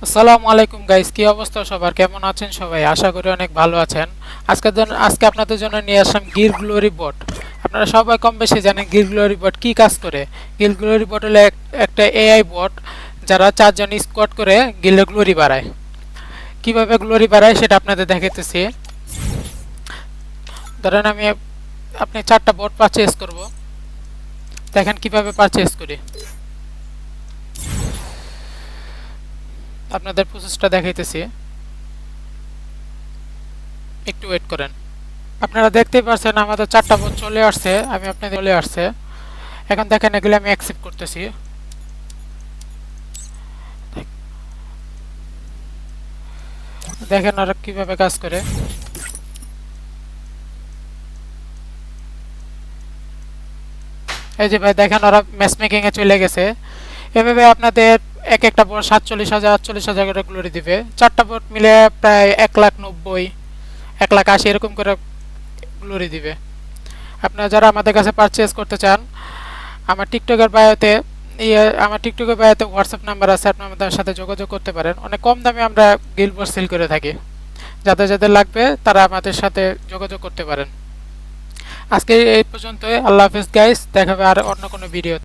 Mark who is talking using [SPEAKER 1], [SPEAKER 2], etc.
[SPEAKER 1] আসসালামু আলাইকুম গাইস, কি অবস্থা সবার? কেমন আছেন সবাই? আশা করি অনেক ভালো আছেন। আজকে আপনাদের জন্য নিয়ে আসলাম গিল গ্লোরি বট। আপনারা সবাই কম বেশি জানেন গিল গ্লোরি বট কি কাজ করে। গিল গ্লোরি বট হলো একটা এআই বট, যারা চারজন স্কোয়াড করে গিলের গ্লোরি বাড়ায়। কিভাবে গ্লোরি বাড়ায় সেটা আপনাদের দেখাইতেছি। ধরেন আপনি 4টা বট পারচেজ করব। দেখেন কিভাবে পারচেজ করি, আপনাদের প্রসেসটা দেখাইতেছি, একটু ওয়েট করেন। আপনারা দেখতেই পাচ্ছেন আমাদের 4টা বোন চলে আসছে। আমি আপনাদের চলে আসছে। এখন দেখেন এগুলো আমি অ্যাকসেপ্ট করতেছি। দেখেন ওরা কিভাবে কাজ করে। এই যে ভাই দেখেন ওরা ম্যাচ মেকিং এ চলে গেছে। এভাবে আপনাদের এক একটা বোর্ড 47,000 48,000 করে গ্লোরি দিবে। 4টা বোর্ড মিলে প্রায় 1,90,000 1,80,000 এরকম করে গ্লোরি দিবে। আপনারা যারা আমাদের কাছে পারচেজ করতে চান, আমার টিকটকের বায়োতে হোয়াটসঅ্যাপ নাম্বার আছে, আপনি আমাদের সাথে যোগাযোগ করতে পারেন। অনেক কম দামে আমরা গিলবোর্ড সেল করে থাকি। যাদের যাদের লাগবে তারা আমাদের সাথে যোগাযোগ করতে পারেন। আজকে এই পর্যন্তই। আল্লাহ হাফেজ গাইস, দেখা হবে আর অন্য কোনো ভিডিও।